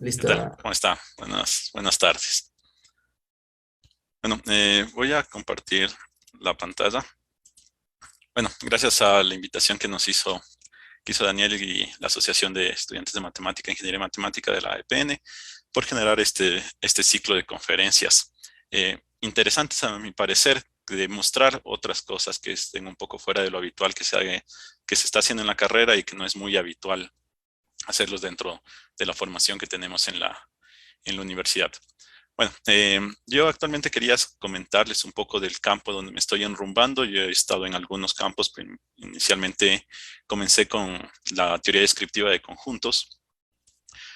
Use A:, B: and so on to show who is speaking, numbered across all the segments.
A: ¿Qué
B: Listo.
A: tal? ¿Cómo está? Buenas tardes. Bueno, voy a compartir la pantalla. Bueno, gracias a la invitación que hizo Daniel y la Asociación de Estudiantes de Matemática e Ingeniería Matemática de la EPN por generar este ciclo de conferencias interesantes a mi parecer, de mostrar otras cosas que estén un poco fuera de lo habitual que se está haciendo en la carrera y que no es muy habitual hacerlos dentro de la formación que tenemos en la universidad. Bueno, yo actualmente quería comentarles un poco del campo donde me estoy enrumbando. Yo he estado en algunos campos. Inicialmente comencé con la teoría descriptiva de conjuntos,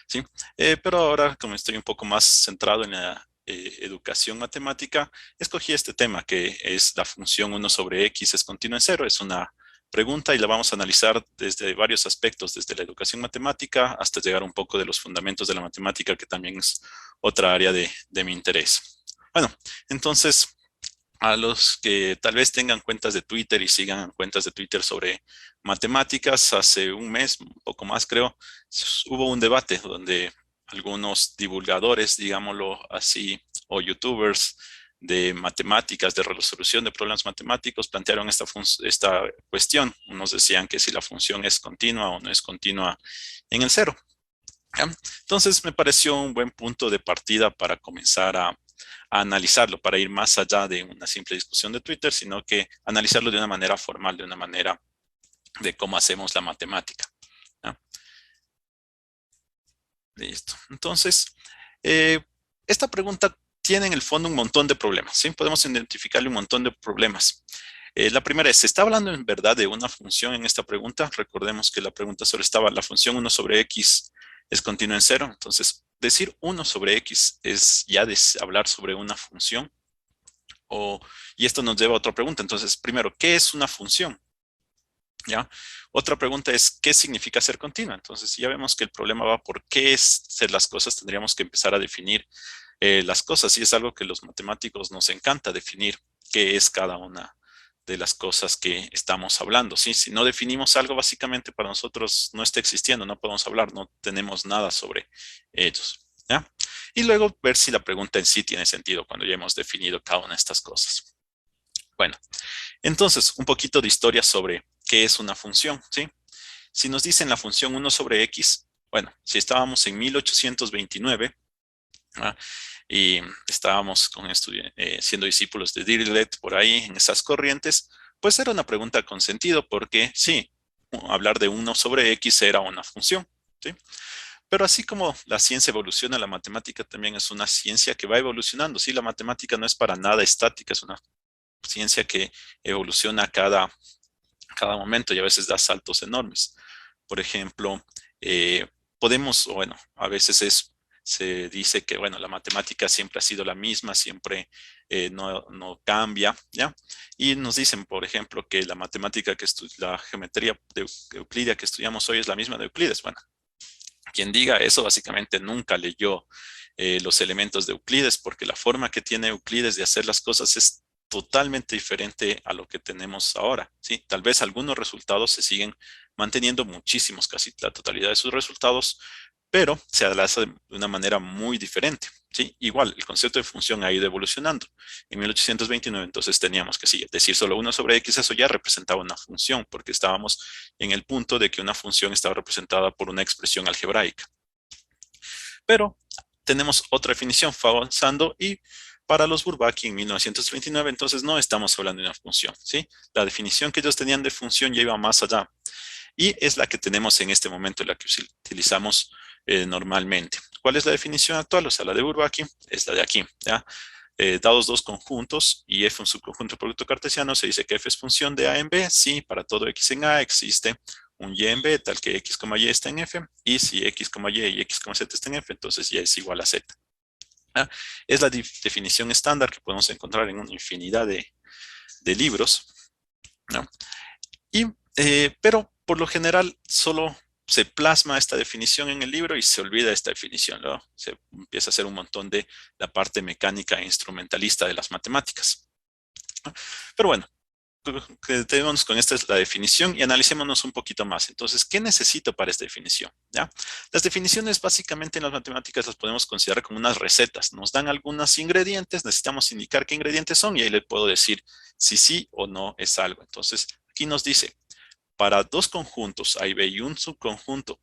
A: ¿sí? Pero ahora, como estoy un poco más centrado en la educación matemática, escogí este tema que es la función 1/x es continua en cero. Es una pregunta y la vamos a analizar desde varios aspectos, desde la educación matemática hasta llegar un poco de los fundamentos de la matemática, que también es otra área de mi interés. Bueno, entonces, a los que tal vez tengan cuentas de Twitter y sigan cuentas de Twitter sobre matemáticas, hace un mes, un poco más creo, hubo un debate donde algunos divulgadores, digámoslo así, o youtubers de matemáticas, de resolución de problemas matemáticos, plantearon esta cuestión. Unos decían que si la función es continua o no es continua en el cero. ¿Ya? Entonces me pareció un buen punto de partida para comenzar a analizarlo, para ir más allá de una simple discusión de Twitter, sino que analizarlo de una manera formal, de una manera de cómo hacemos la matemática. ¿Ya? Listo. Entonces, eh, esta pregunta tiene en el fondo un montón de problemas, ¿sí? Podemos identificarle un montón de problemas. La primera es, ¿se está hablando en verdad de una función en esta pregunta? Recordemos que la pregunta solo estaba, la función 1/x es continua en cero. Entonces, decir 1/x es ya hablar sobre una función. Y esto nos lleva a otra pregunta. Entonces, primero, ¿qué es una función? ¿Ya? Otra pregunta es, ¿qué significa ser continua? Entonces, ya vemos que el problema va por qué es ser las cosas. Tendríamos que empezar a definir las cosas, y es algo que los matemáticos nos encanta definir, qué es cada una de las cosas que estamos hablando. ¿Sí? Si no definimos algo, básicamente para nosotros no está existiendo, no podemos hablar, no tenemos nada sobre ellos. ¿Ya? Y luego ver si la pregunta en sí tiene sentido cuando ya hemos definido cada una de estas cosas. Bueno, entonces, un poquito de historia sobre qué es una función, ¿sí? Si nos dicen la función 1/x, bueno, si estábamos en 1829, ¿ah? Y estábamos siendo discípulos de Dirichlet por ahí en esas corrientes, pues era una pregunta con sentido porque sí, hablar de 1/x era una función, ¿sí? Pero así como la ciencia evoluciona, la matemática también es una ciencia que va evolucionando, ¿sí? La matemática no es para nada estática, es una ciencia que evoluciona cada momento y a veces da saltos enormes. Por ejemplo, o bueno, a veces se dice que, bueno, la matemática siempre ha sido la misma, siempre no cambia, ¿ya? Y nos dicen, por ejemplo, que la matemática la geometría de Euclidia que estudiamos hoy es la misma de Euclides. Bueno, quien diga eso básicamente nunca leyó los elementos de Euclides, porque la forma que tiene Euclides de hacer las cosas es totalmente diferente a lo que tenemos ahora, ¿sí? Tal vez algunos resultados se siguen manteniendo, muchísimos, casi la totalidad de sus resultados, pero se hace de una manera muy diferente, ¿sí? Igual, el concepto de función ha ido evolucionando. En 1829, entonces teníamos que sí, decir solo 1/x, eso ya representaba una función, porque estábamos en el punto de que una función estaba representada por una expresión algebraica. Pero tenemos otra definición, fue avanzando, y para los Bourbaki en 1929, entonces no estamos hablando de una función, ¿sí? La definición que ellos tenían de función ya iba más allá, y es la que tenemos en este momento, la que utilizamos normalmente. ¿Cuál es la definición actual? O sea, la de Bourbaki es la de aquí, ¿ya? Dados dos conjuntos y f un subconjunto de producto cartesiano, se dice que f es función de a en b. Sí, para todo x en a existe un y en b, tal que x, y está en f, y si x, y x, z está en f, entonces y es igual a z. ¿Ah? Es la definición estándar que podemos encontrar en una infinidad de libros, ¿no? Pero por lo general solo se plasma esta definición en el libro y se olvida esta definición, ¿no? Se empieza a hacer un montón de la parte mecánica e instrumentalista de las matemáticas. Pero bueno, quedémonos con esta es la definición y analicémonos un poquito más. Entonces, ¿qué necesito para esta definición? ¿Ya? Las definiciones básicamente en las matemáticas las podemos considerar como unas recetas. Nos dan algunos ingredientes, necesitamos indicar qué ingredientes son y ahí le puedo decir si sí o no es algo. Entonces, aquí nos dice, para dos conjuntos, A y B, y un subconjunto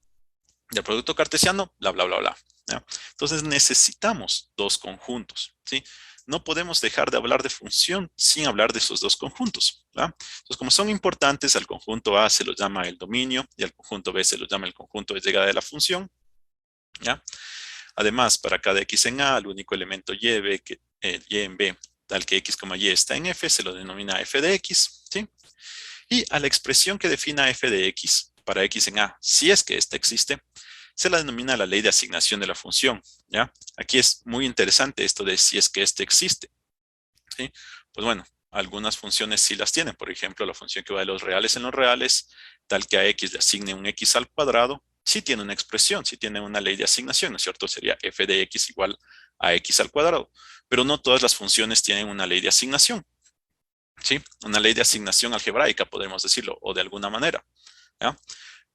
A: del producto cartesiano, bla, bla, bla, bla. ¿Ya? Entonces necesitamos dos conjuntos, ¿sí? No podemos dejar de hablar de función sin hablar de esos dos conjuntos, ¿ya? Entonces, como son importantes, al conjunto A se lo llama el dominio y al conjunto B se lo llama el conjunto de llegada de la función, ¿ya? Además, para cada x en A, el único elemento y, B, y en B, tal que x, y está en F, se lo denomina f de x, ¿sí? Y a la expresión que defina f de x para x en A, si es que ésta existe, se la denomina la ley de asignación de la función, ¿ya? Aquí es muy interesante esto de si es que éste existe, ¿sí? Pues bueno, algunas funciones sí las tienen. Por ejemplo, la función que va de los reales en los reales, tal que a x le asigne un x al cuadrado, sí tiene una expresión, sí tiene una ley de asignación, ¿no es cierto? Sería f de x igual a x al cuadrado. Pero no todas las funciones tienen una ley de asignación, ¿sí? Una ley de asignación algebraica, podemos decirlo, o de alguna manera, ¿ya?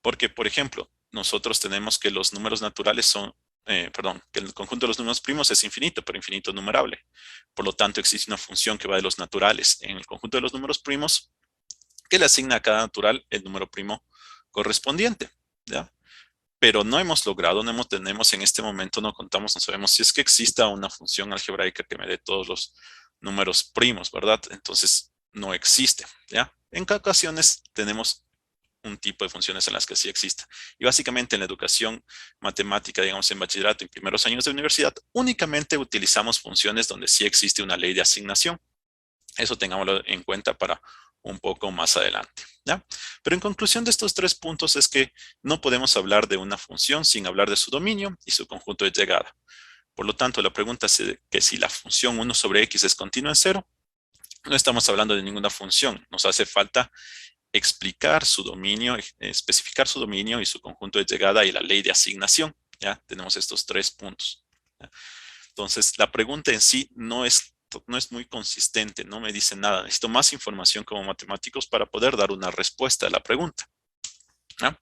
A: Porque, por ejemplo, nosotros tenemos que los números naturales son, que el conjunto de los números primos es infinito, pero infinito numerable. Por lo tanto, existe una función que va de los naturales en el conjunto de los números primos que le asigna a cada natural el número primo correspondiente, ¿ya? Pero no hemos logrado, no tenemos en este momento, no contamos, no sabemos si es que exista una función algebraica que me dé todos los números primos, ¿verdad? Entonces, no existe, ¿ya? En ocasiones tenemos un tipo de funciones en las que sí exista. Y básicamente en la educación matemática, digamos en bachillerato y primeros años de universidad, únicamente utilizamos funciones donde sí existe una ley de asignación. Eso tengámoslo en cuenta para un poco más adelante, ¿ya? Pero en conclusión de estos tres puntos es que no podemos hablar de una función sin hablar de su dominio y su conjunto de llegada. Por lo tanto, la pregunta es que si la función 1 sobre x es continua en cero, no estamos hablando de ninguna función. Nos hace falta explicar su dominio, especificar su dominio y su conjunto de llegada y la ley de asignación. ¿Ya? Tenemos estos tres puntos. ¿Ya? Entonces, la pregunta en sí no es muy consistente, no me dice nada. Necesito más información como matemáticos para poder dar una respuesta a la pregunta. ¿Ya?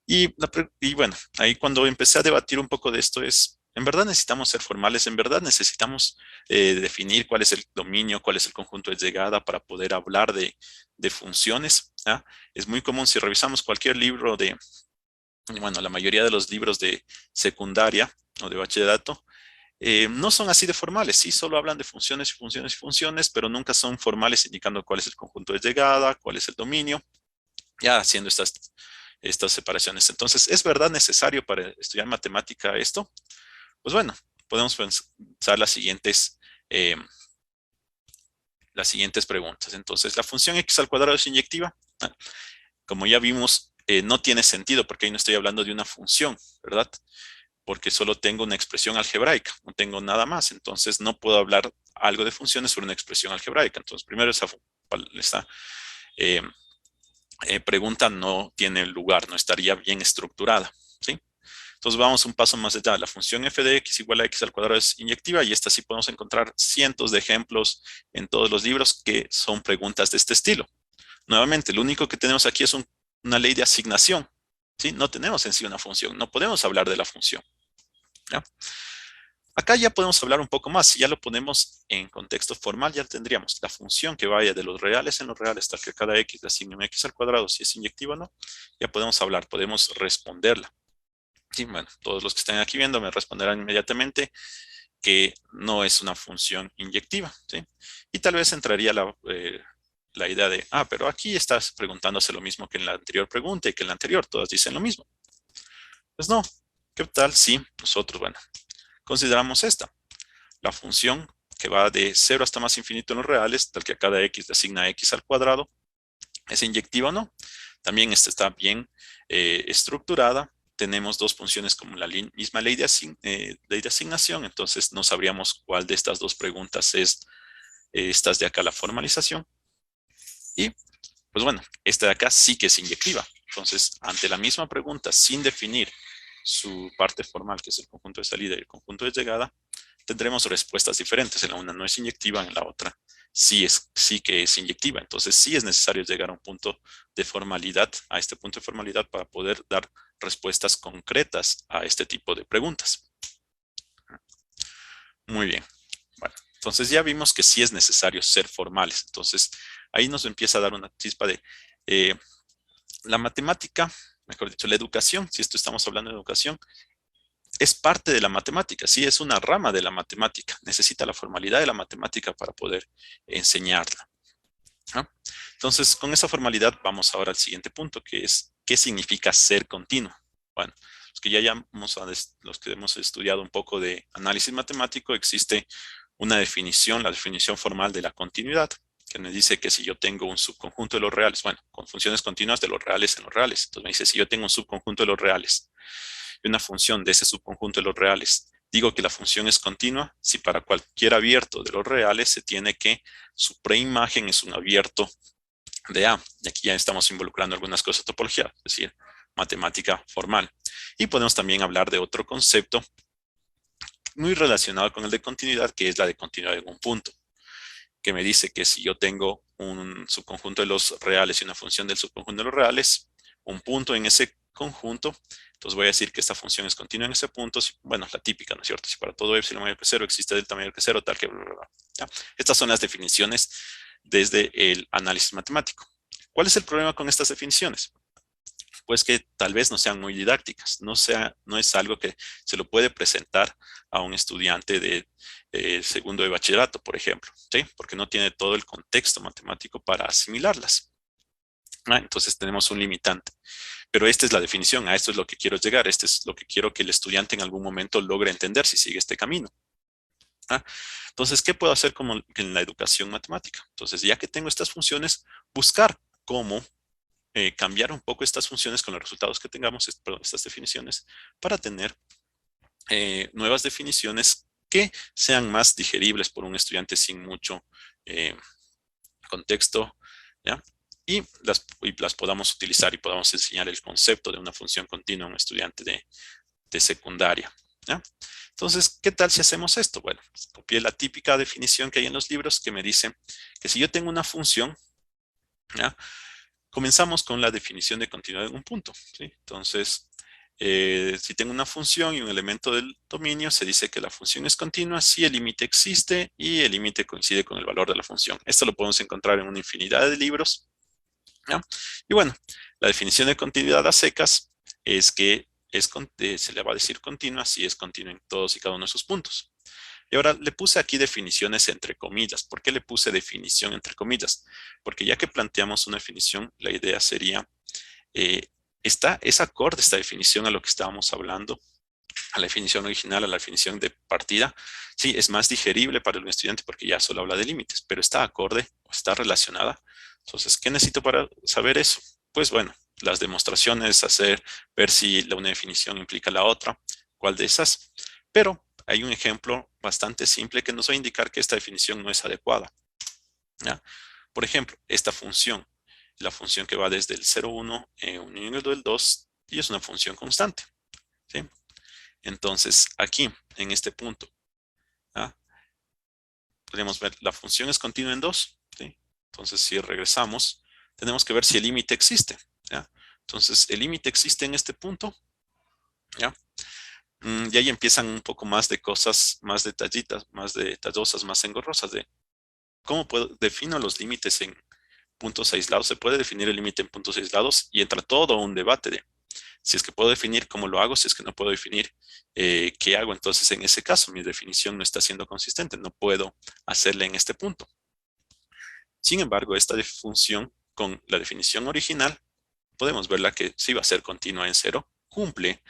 A: Y bueno, ahí cuando empecé a debatir un poco de esto es, ¿en verdad necesitamos ser formales? ¿En verdad necesitamos definir cuál es el dominio, cuál es el conjunto de llegada para poder hablar de funciones? ¿Ah? Es muy común si revisamos cualquier libro bueno, la mayoría de los libros de secundaria o de bachillerato, no son así de formales, sí, solo hablan de funciones y funciones y funciones, pero nunca son formales indicando cuál es el conjunto de llegada, cuál es el dominio, ya haciendo estas separaciones. Entonces, ¿es verdad necesario para estudiar matemática esto? Pues bueno, podemos pensar eh, las siguientes preguntas. Entonces, ¿la función x al cuadrado es inyectiva? Ah, como ya vimos, no tiene sentido porque ahí no estoy hablando de una función, ¿verdad? Porque solo tengo una expresión algebraica, no tengo nada más. Entonces, no puedo hablar algo de funciones sobre una expresión algebraica. Entonces, primero esta eh, pregunta no tiene lugar, no estaría bien estructurada, ¿sí? Entonces vamos un paso más allá. La función f de x igual a x al cuadrado es inyectiva y esta sí podemos encontrar cientos de ejemplos en todos los libros que son preguntas de este estilo. Nuevamente, lo único que tenemos aquí es una ley de asignación, ¿sí? No tenemos en sí una función, no podemos hablar de la función, ¿ya? Acá ya podemos hablar un poco más. Si ya lo ponemos en contexto formal, ya tendríamos la función que vaya de los reales en los reales hasta que cada x le asigne un x al cuadrado, si es inyectiva o no. Ya podemos hablar, podemos responderla. Sí, bueno, todos los que estén aquí viendo me responderán inmediatamente que no es una función inyectiva, ¿sí? Y tal vez entraría la idea de, pero aquí estás preguntándose lo mismo que en la anterior pregunta y que en la anterior, todas dicen lo mismo. Pues no, ¿qué tal si nosotros, bueno, consideramos esta, la función que va de 0 hasta más infinito en los reales, tal que a cada x le asigna x al cuadrado, ¿es inyectiva o no? También esta está bien estructurada. Tenemos dos funciones como la misma ley de asignación, entonces no sabríamos cuál de estas dos preguntas es estas de acá la formalización. Y pues bueno, esta de acá sí que es inyectiva. Entonces, ante la misma pregunta, sin definir su parte formal, que es el conjunto de salida y el conjunto de llegada, tendremos respuestas diferentes. En la una no es inyectiva, en la otra sí que es inyectiva. Entonces sí es necesario llegar a un punto de formalidad, a este punto de formalidad para poder dar respuestas concretas a este tipo de preguntas. Muy bien. Bueno, entonces ya vimos que sí es necesario ser formales. Entonces ahí nos empieza a dar una chispa de eh, la matemática, mejor dicho, la educación, si esto estamos hablando de educación, es parte de la matemática, sí, es una rama de la matemática. Necesita la formalidad de la matemática para poder enseñarla, ¿no? Entonces, con esa formalidad vamos ahora al siguiente punto, que es, ¿qué significa ser continuo? Bueno, los que hemos estudiado un poco de análisis matemático, existe una definición, la definición formal de la continuidad, que me dice que si yo tengo un subconjunto de los reales, bueno, con funciones continuas de los reales en los reales, entonces me dice, si yo tengo un subconjunto de los reales y una función de ese subconjunto de los reales, digo que la función es continua si para cualquier abierto de los reales se tiene que su preimagen es un abierto de A. Y aquí ya estamos involucrando algunas cosas de topología, es decir, matemática formal. Y podemos también hablar de otro concepto muy relacionado con el de continuidad, que es la de continuidad en un punto, que me dice que si yo tengo un subconjunto de los reales y una función del subconjunto de los reales, un punto en ese conjunto, entonces voy a decir que esta función es continua en ese punto, bueno, la típica, ¿no es cierto? Si para todo epsilon mayor que cero existe delta mayor que cero, tal que bla, bla, bla, ¿ya? Estas son las definiciones desde el análisis matemático. ¿Cuál es el problema con estas definiciones? Pues que tal vez no sean muy didácticas, no es algo que se lo puede presentar a un estudiante de segundo de bachillerato, por ejemplo, ¿sí? Porque no tiene todo el contexto matemático para asimilarlas. Entonces tenemos un limitante. Pero esta es la definición, a esto es lo que quiero llegar, este es lo que quiero que el estudiante en algún momento logre entender si sigue este camino. Entonces, ¿qué puedo hacer como en la educación matemática? Entonces, ya que tengo estas funciones, buscar cómo cambiar un poco estas funciones con los resultados que tengamos, perdón, estas definiciones, para tener nuevas definiciones que sean más digeribles por un estudiante sin mucho eh, contexto, ¿ya? Y las podamos utilizar y podamos enseñar el concepto de una función continua a un estudiante de secundaria, ¿ya? Entonces, ¿qué tal si hacemos esto? Bueno, copié la típica definición que hay en los libros que me dice que si yo tengo una función, ¿ya? Comenzamos con la definición de continuidad en un punto, ¿sí? Entonces, si tengo una función y un elemento del dominio, se dice que la función es continua si el límite existe y el límite coincide con el valor de la función. Esto lo podemos encontrar en una infinidad de libros, ¿ya? Y bueno, la definición de continuidad a secas es que se le va a decir continua si es continua en todos y cada uno de sus puntos. Y ahora le puse aquí definiciones entre comillas. ¿Por qué le puse definición entre comillas? Porque ya que planteamos una definición, la idea sería, eh, ¿es acorde esta definición a lo que estábamos hablando? A la definición original, a la definición de partida. Sí, es más digerible para el estudiante porque ya solo habla de límites, pero está acorde o está relacionada. Entonces, ¿qué necesito para saber eso? Pues bueno, las demostraciones, ver si una definición implica la otra, cuál de esas. Pero hay un ejemplo bastante simple que nos va a indicar que esta definición no es adecuada, ¿ya? Por ejemplo, esta función, la función que va desde el 0, 1, unido del 2, y es una función constante, ¿sí? Entonces, aquí, en este punto, ¿ah? Podemos ver, la función es continua en 2, ¿sí? Entonces, si regresamos, tenemos que ver si el límite existe, ¿ya? Entonces, el límite existe en este punto, ¿ya? Y ahí empiezan un poco más de cosas, más detallitas, más detallosas, más engorrosas de cómo defino los límites en puntos aislados. Se puede definir el límite en puntos aislados y entra todo un debate de si es que puedo definir cómo lo hago, si es que no puedo definir qué hago. Entonces, en ese caso, mi definición no está siendo consistente. No puedo hacerla en este punto. Sin embargo, esta función con la definición original, podemos verla que sí va a ser continua en cero, cumple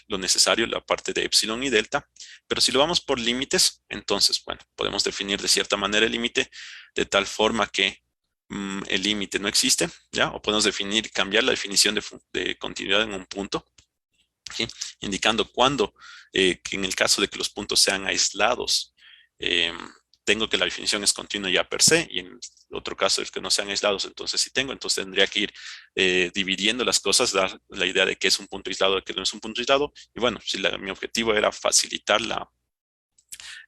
A: lo necesario, la parte de epsilon y delta, pero si lo vamos por límites, entonces, bueno, podemos definir de cierta manera el límite de tal forma que el límite no existe, ¿ya? O podemos cambiar la definición de continuidad en un punto, ¿sí? Indicando cuándo, que en el caso de que los puntos sean aislados, eh, tengo que la definición es continua ya per se, y en otro caso es que no sean aislados, entonces sí tengo, entonces tendría que ir dividiendo las cosas, dar la idea de qué es un punto aislado, de qué no es un punto aislado, y bueno, si mi objetivo era facilitar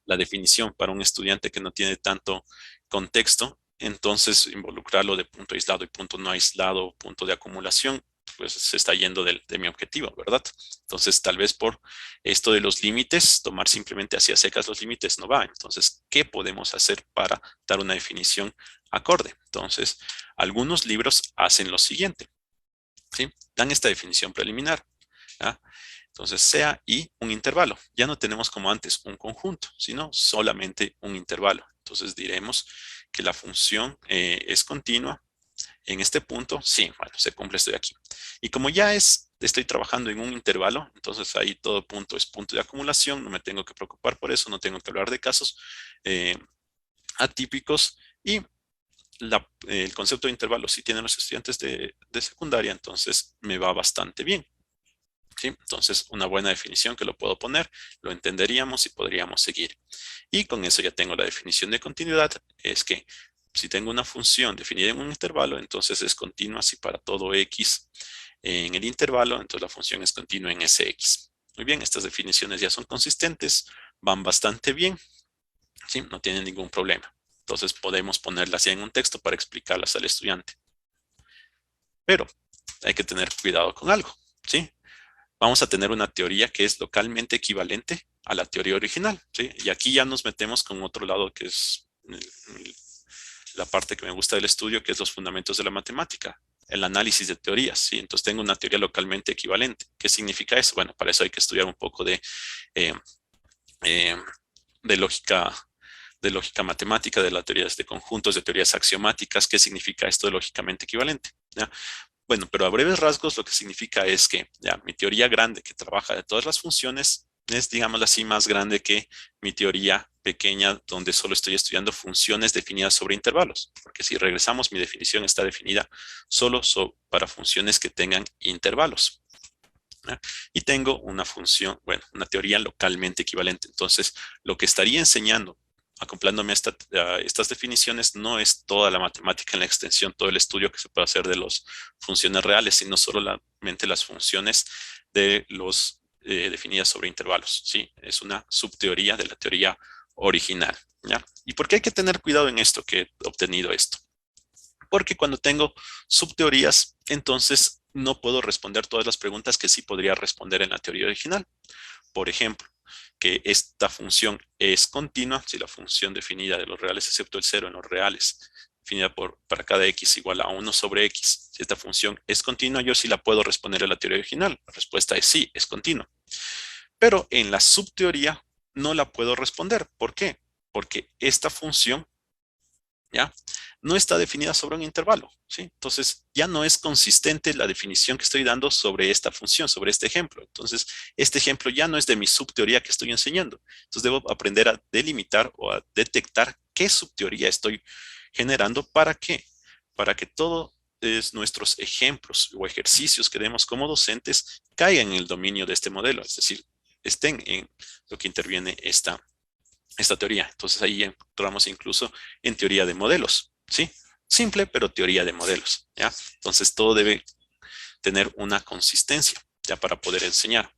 A: la definición para un estudiante que no tiene tanto contexto, entonces involucrarlo de punto aislado y punto no aislado, punto de acumulación, pues se está yendo de mi objetivo, ¿verdad? Entonces, tal vez por esto de los límites, tomar simplemente hacia secas los límites no va. Entonces, ¿qué podemos hacer para dar una definición acorde? Entonces, algunos libros hacen lo siguiente, ¿sí? Dan esta definición preliminar, ¿ya? Entonces, sea y un intervalo. Ya no tenemos como antes un conjunto, sino solamente un intervalo. Entonces, diremos que la función es continua en este punto. Sí, bueno, se cumple, estoy aquí. Y como ya estoy trabajando en un intervalo, entonces ahí todo punto es punto de acumulación, no me tengo que preocupar por eso, no tengo que hablar de casos eh, atípicos. Y el concepto de intervalo, si tienen los estudiantes de secundaria, entonces me va bastante bien. ¿Sí? Entonces, una buena definición que lo puedo poner, lo entenderíamos y podríamos seguir. Y con eso ya tengo la definición de continuidad, es que si tengo una función definida en un intervalo, entonces es continua si para todo x en el intervalo, entonces la función es continua en ese x. Muy bien, estas definiciones ya son consistentes, van bastante bien, ¿sí? No tienen ningún problema. Entonces podemos ponerlas ya en un texto para explicarlas al estudiante. Pero hay que tener cuidado con algo, ¿sí? Vamos a tener una teoría que es localmente equivalente a la teoría original, ¿sí? Y aquí ya nos metemos con otro lado que es la parte que me gusta del estudio, que es los fundamentos de la matemática, el análisis de teorías, ¿sí? Entonces tengo una teoría localmente equivalente. ¿Qué significa eso? Bueno, para eso hay que estudiar un poco eh, eh, de lógica matemática, de las teorías de conjuntos, de teorías axiomáticas. ¿Qué significa esto de lógicamente equivalente? ¿Ya? Bueno, pero a breves rasgos lo que significa es que ya mi teoría grande que trabaja de todas las funciones es, digamos así, más grande que mi teoría pequeña donde solo estoy estudiando funciones definidas sobre intervalos. Porque si regresamos, mi definición está definida solo para funciones que tengan intervalos. ¿Ya? Y tengo una función, bueno, una teoría localmente equivalente. Entonces, lo que estaría enseñando acoplándome a estas definiciones, no es toda la matemática en la extensión, todo el estudio que se puede hacer de las funciones reales, sino solamente las funciones de los definidas sobre intervalos. Sí, es una subteoría de la teoría original. ¿Ya? ¿Y por qué hay que tener cuidado en esto que he obtenido esto? Porque cuando tengo subteorías, entonces no puedo responder todas las preguntas que sí podría responder en la teoría original. Por ejemplo, que esta función es continua, si la función definida de los reales excepto el cero en los reales, definida para cada x igual a 1 sobre x, si esta función es continua, yo sí la puedo responder a la teoría original. La respuesta es sí, es continua. Pero en la subteoría no la puedo responder. ¿Por qué? Porque esta función, ¿ya? No está definida sobre un intervalo, ¿sí? Entonces, ya no es consistente la definición que estoy dando sobre esta función, sobre este ejemplo. Entonces, este ejemplo ya no es de mi subteoría que estoy enseñando. Entonces, debo aprender a delimitar o a detectar qué subteoría estoy generando. ¿Para qué? Para que todos nuestros ejemplos o ejercicios que demos como docentes caigan en el dominio de este modelo, es decir, estén en lo que interviene esta teoría. Entonces ahí entramos incluso en teoría de modelos, ¿sí? Simple, pero teoría de modelos, ¿ya? Entonces todo debe tener una consistencia, ya para poder enseñar,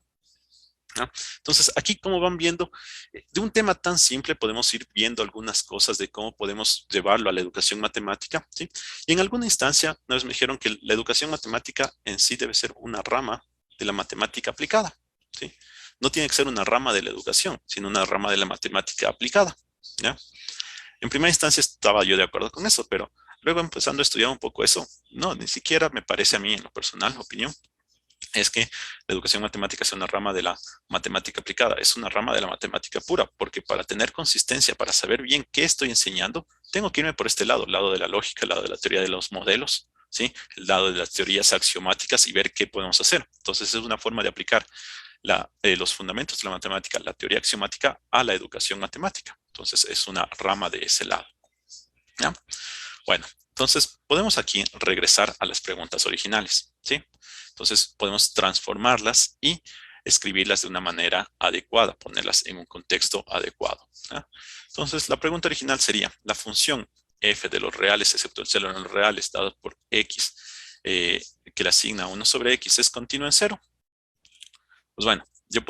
A: ¿no? Entonces aquí como van viendo, de un tema tan simple podemos ir viendo algunas cosas de cómo podemos llevarlo a la educación matemática, ¿sí? Y en alguna instancia una vez me dijeron que la educación matemática en sí debe ser una rama de la matemática aplicada, ¿sí? No tiene que ser una rama de la educación, sino una rama de la matemática aplicada, ¿ya? En primera instancia estaba yo de acuerdo con eso, pero luego empezando a estudiar un poco eso, no, ni siquiera me parece a mí en lo personal, opinión, es que la educación matemática es una rama de la matemática aplicada, es una rama de la matemática pura, porque para tener consistencia, para saber bien qué estoy enseñando, tengo que irme por este lado, el lado de la lógica, el lado de la teoría de los modelos, ¿sí? El lado de las teorías axiomáticas y ver qué podemos hacer. Entonces es una forma de aplicar los fundamentos de la matemática, la teoría axiomática a la educación matemática. Entonces es una rama de ese lado. ¿Ya? Bueno, entonces podemos aquí regresar a las preguntas originales, ¿sí? Entonces podemos transformarlas y escribirlas de una manera adecuada, ponerlas en un contexto adecuado. ¿Ya? Entonces la pregunta original sería, la función f de los reales, excepto el cero en los reales, dado por x, que le asigna 1 sobre x, ¿es continua en cero? Pues bueno, yo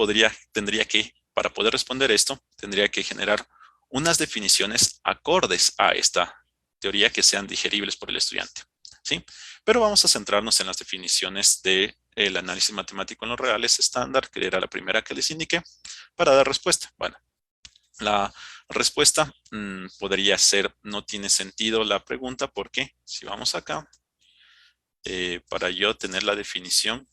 A: tendría que para poder responder esto, tendría que generar unas definiciones acordes a esta teoría que sean digeribles por el estudiante, ¿sí? Pero vamos a centrarnos en las definiciones del análisis matemático en los reales estándar, que era la primera que les indiqué, para dar respuesta. Bueno, la respuesta podría ser, no tiene sentido la pregunta, porque si vamos acá, para yo tener la definición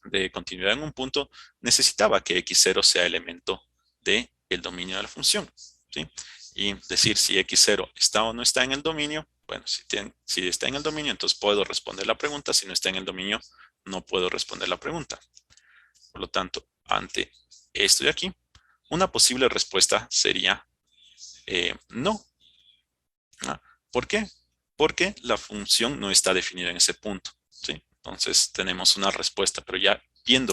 A: de continuidad en un punto, necesitaba que x0 sea elemento del dominio de la función, ¿sí? Y decir si x0 está o no está en el dominio. Bueno, si está en el dominio, entonces puedo responder la pregunta. Si no está en el dominio, no puedo responder la pregunta. Por lo tanto, ante esto de aquí, una posible respuesta sería no. ¿Por qué? Porque la función no está definida en ese punto, ¿sí? Entonces tenemos una respuesta, pero ya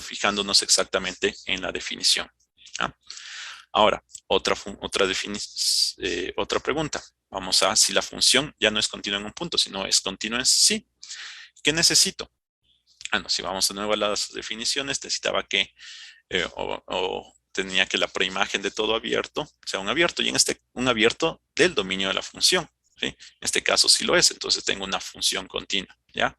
A: fijándonos exactamente en la definición. ¿Ah? Ahora, otra pregunta. Vamos a si la función ya no es continua en un punto, sino es continua en sí. ¿Qué necesito? No, si vamos de nuevo a las definiciones, necesitaba que, tenía que la preimagen de todo abierto sea un abierto, y un abierto del dominio de la función, ¿sí? En este caso sí lo es, entonces tengo una función continua, ¿ya?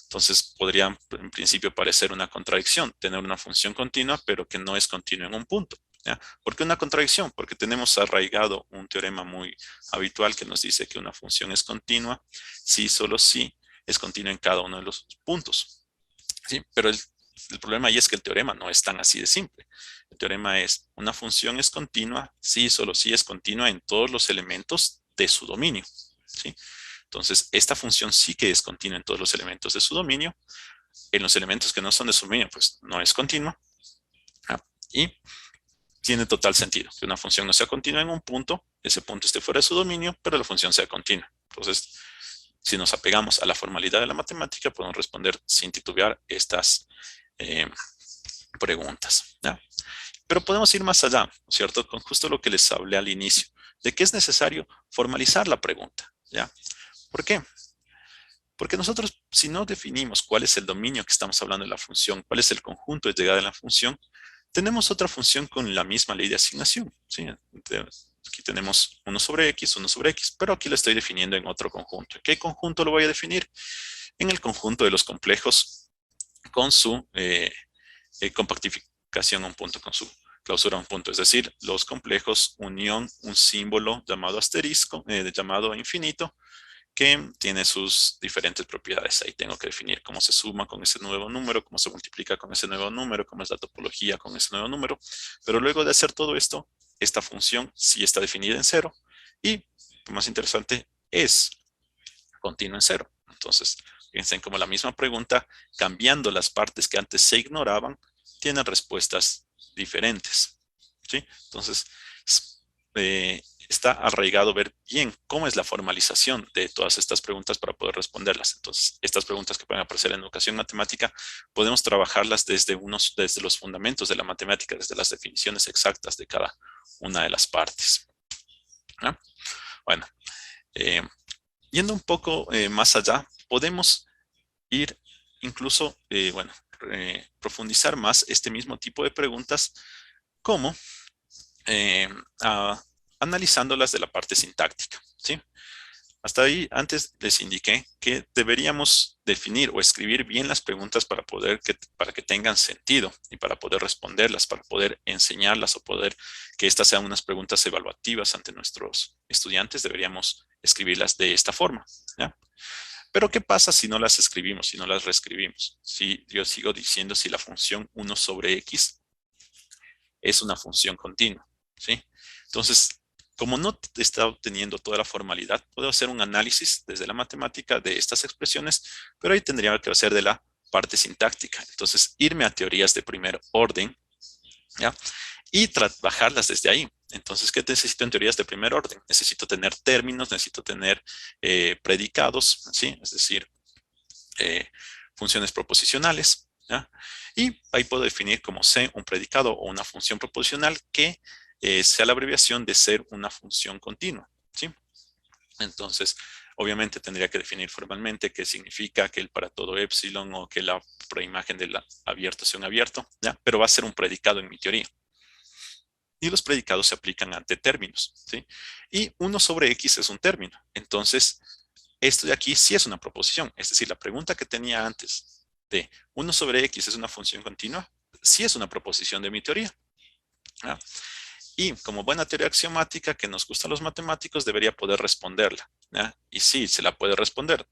A: Entonces podría en principio parecer una contradicción, tener una función continua, pero que no es continua en un punto, ¿ya? ¿Por qué una contradicción? Porque tenemos arraigado un teorema muy habitual que nos dice que una función es continua si solo si es continua en cada uno de los puntos, ¿sí? Pero el problema ahí es que el teorema no es tan así de simple. El teorema es, una función es continua si solo si es continua en todos los elementos de su dominio, ¿sí? Entonces, esta función sí que es continua en todos los elementos de su dominio. En los elementos que no son de su dominio, pues no es continua. Y tiene total sentido que una función no sea continua en un punto, ese punto esté fuera de su dominio, pero la función sea continua. Entonces, si nos apegamos a la formalidad de la matemática, podemos responder sin titubear estas preguntas, ¿ya? Pero podemos ir más allá, ¿no es cierto? Con justo lo que les hablé al inicio, de que es necesario formalizar la pregunta, ¿ya? ¿Por qué? Porque nosotros, si no definimos cuál es el dominio que estamos hablando de la función, cuál es el conjunto de llegada de la función, tenemos otra función con la misma ley de asignación, ¿sí? Aquí tenemos 1 sobre x, pero aquí lo estoy definiendo en otro conjunto. ¿Qué conjunto lo voy a definir? En el conjunto de los complejos con su compactificación a un punto, con su clausura a un punto. Es decir, los complejos unión un símbolo llamado asterisco, llamado infinito, que tiene sus diferentes propiedades. Ahí tengo que definir cómo se suma con ese nuevo número, cómo se multiplica con ese nuevo número, cómo es la topología con ese nuevo número. Pero luego de hacer todo esto, esta función sí está definida en cero y, lo más interesante, es continua en cero. Entonces, piensen como la misma pregunta, cambiando las partes que antes se ignoraban, tienen respuestas diferentes, ¿sí? Entonces, está arraigado ver bien cómo es la formalización de todas estas preguntas para poder responderlas. Entonces, estas preguntas que pueden aparecer en educación matemática, podemos trabajarlas desde los fundamentos de la matemática, desde las definiciones exactas de cada una de las partes, ¿no? Bueno, yendo un poco más allá, podemos ir incluso, profundizar más este mismo tipo de preguntas como analizándolas de la parte sintáctica, ¿sí? Hasta ahí antes les indiqué que deberíamos definir o escribir bien las preguntas para que tengan sentido y para poder responderlas, para poder enseñarlas o poder que estas sean unas preguntas evaluativas ante nuestros estudiantes. Deberíamos escribirlas de esta forma, ¿ya? Pero ¿qué pasa si no las escribimos, si no las reescribimos? Si yo sigo diciendo si la función 1 sobre x es una función continua, ¿sí? Entonces, como no está obteniendo toda la formalidad, puedo hacer un análisis desde la matemática de estas expresiones, pero ahí tendría que hacer de la parte sintáctica. Entonces, irme a teorías de primer orden, ¿ya? Y trabajarlas desde ahí. Entonces, ¿qué necesito en teorías de primer orden? Necesito tener términos, necesito tener predicados, ¿sí? Es decir, funciones proposicionales, ¿ya? Y ahí puedo definir como C un predicado o una función proposicional que sea la abreviación de ser una función continua, ¿sí? Entonces, obviamente tendría que definir formalmente qué significa que el para todo epsilon o que la preimagen del abierto sea un abierto, ¿ya? Pero va a ser un predicado en mi teoría. y los predicados se aplican ante términos, ¿sí? Y 1 sobre X es un término. Entonces, esto de aquí sí es una proposición. Es decir, la pregunta que tenía antes de 1 sobre X es una función continua, sí es una proposición de mi teoría. ¿Ah? Y como buena teoría axiomática que nos gusta a los matemáticos, debería poder responderla. ¿Ya? Y sí, se la puede responder.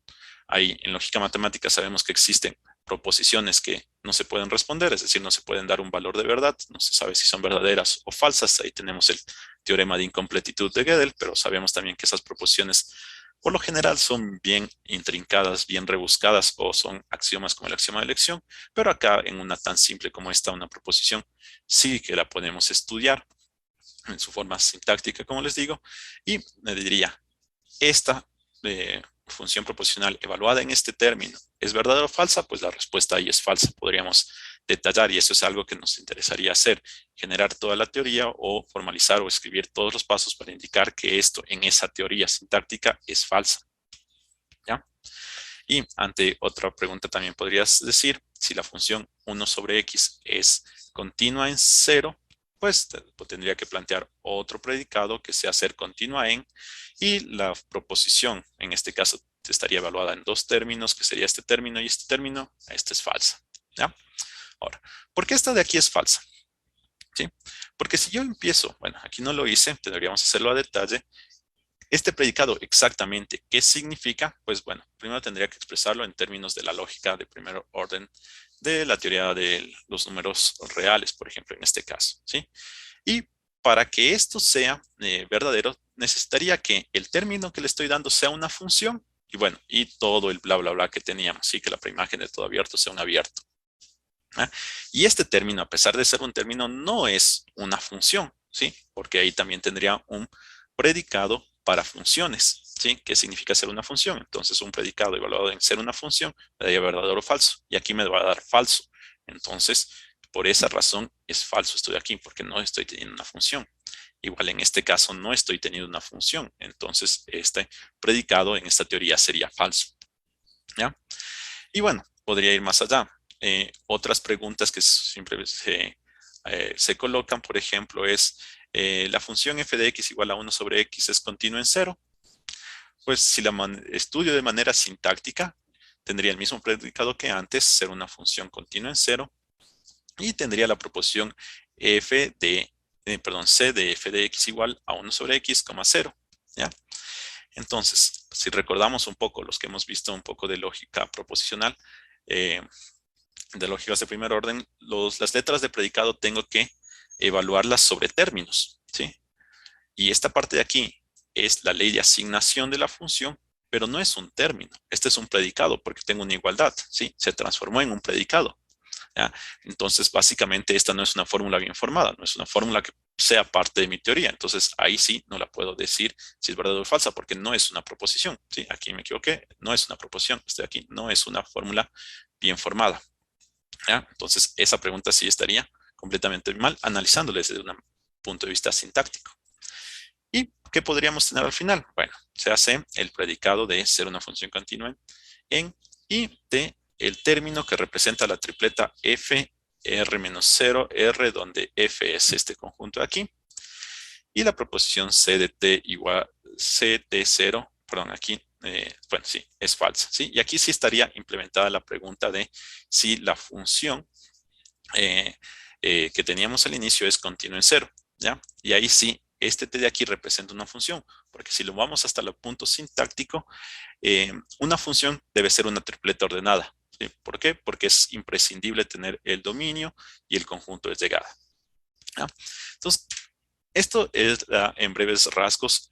A: Ahí en lógica matemática sabemos que existen proposiciones que no se pueden responder, es decir, no se pueden dar un valor de verdad, no se sabe si son verdaderas o falsas. Ahí tenemos el teorema de incompletitud de Gödel, pero sabemos también que esas proposiciones por lo general son bien intrincadas, bien rebuscadas o son axiomas como el axioma de elección, pero acá en una tan simple como esta, una proposición, sí que la podemos estudiar en su forma sintáctica, como les digo, y me diría, esta función proposicional evaluada en este término, ¿es verdadera o falsa? Pues la respuesta ahí es falsa. Podríamos detallar y eso es algo que nos interesaría hacer, generar toda la teoría o formalizar o escribir todos los pasos para indicar que esto en esa teoría sintáctica es falsa. ¿Ya? Y ante otra pregunta también podrías decir, si la función 1 sobre x es continua en 0, pues tendría que plantear otro predicado que sea ser continua en, y la proposición, en este caso, estaría evaluada en dos términos, que sería este término y este término. Esta es falsa. ¿Ya? Ahora, ¿por qué esta de aquí es falsa? ¿Sí? Porque si yo empiezo, bueno, aquí no lo hice, deberíamos hacerlo a detalle. Este predicado exactamente, ¿qué significa? Pues bueno, primero tendría que expresarlo en términos de la lógica de primer orden de la teoría de los números reales, por ejemplo, en este caso, ¿sí? Y para que esto sea verdadero, necesitaría que el término que le estoy dando sea una función y bueno, y todo el bla, bla, bla que teníamos, ¿sí? Que la preimagen de todo abierto sea un abierto. ¿Ah? Y este término, a pesar de ser un término, no es una función, ¿sí? Porque ahí también tendría un predicado para funciones, ¿sí? ¿Qué significa ser una función? Entonces, un predicado evaluado en ser una función me daría verdadero o falso. Y aquí me va a dar falso. Entonces, por esa razón es falso esto de aquí, porque no estoy teniendo una función. Igual en este caso no estoy teniendo una función. Entonces, este predicado en esta teoría sería falso. ¿Ya? Y bueno, podría ir más allá. Otras preguntas que siempre se colocan, por ejemplo, es la función f de x igual a 1 sobre x es continua en 0. Pues si la estudio de manera sintáctica, tendría el mismo predicado que antes, ser una función continua en 0, y tendría la proposición c de f de x igual a 1 sobre x, 0. ¿Ya? Entonces, si recordamos un poco, los que hemos visto un poco de lógica proposicional, de lógicas de primer orden, las letras de predicado tengo que evaluarlas sobre términos, ¿sí? Y esta parte de aquí es la ley de asignación de la función, pero no es un término. Este es un predicado porque tengo una igualdad, ¿sí? Se transformó en un predicado. ¿Ya? Entonces, básicamente, esta no es una fórmula bien formada, no es una fórmula que sea parte de mi teoría. Entonces, ahí sí no la puedo decir si es verdadera o falsa, porque no es una proposición. ¿Sí? Aquí me equivoqué, no es una proposición. Este de aquí no es una fórmula bien formada. ¿Ya? Entonces, esa pregunta sí estaría completamente mal, analizándola desde un punto de vista sintáctico. ¿Y qué podríamos tener al final? Bueno, se hace el predicado de ser una función continua en y de el término que representa la tripleta f, r menos 0, r, donde f es este conjunto de aquí. Y la proposición c de t igual c de 0, perdón, aquí, bueno, sí, es falsa, ¿sí? Y aquí sí estaría implementada la pregunta de si la función que teníamos al inicio es continua en 0, ¿ya? Y ahí sí, este t de aquí representa una función, porque si lo vamos hasta el punto sintáctico, una función debe ser una tripleta ordenada. ¿Sí? ¿Por qué? Porque es imprescindible tener el dominio y el conjunto de llegada. ¿Ya? Entonces, esto es en breves rasgos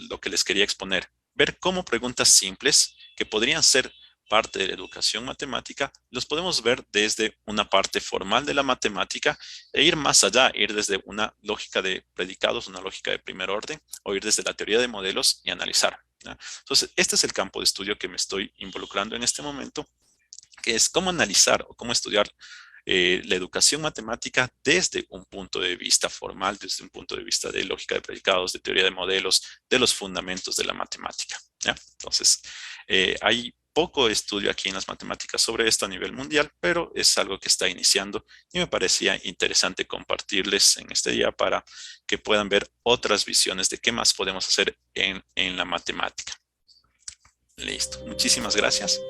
A: lo que les quería exponer. Ver cómo preguntas simples que podrían ser parte de la educación matemática, los podemos ver desde una parte formal de la matemática e ir más allá, ir desde una lógica de predicados, una lógica de primer orden, o ir desde la teoría de modelos y analizar. ¿Ya? Entonces, este es el campo de estudio que me estoy involucrando en este momento, que es cómo analizar o cómo estudiar la educación matemática desde un punto de vista formal, desde un punto de vista de lógica de predicados, de teoría de modelos, de los fundamentos de la matemática. ¿Ya? Entonces, Hay poco estudio aquí en las matemáticas sobre esto a nivel mundial, pero es algo que está iniciando y me parecía interesante compartirles en este día para que puedan ver otras visiones de qué más podemos hacer en la matemática. Listo. Muchísimas gracias.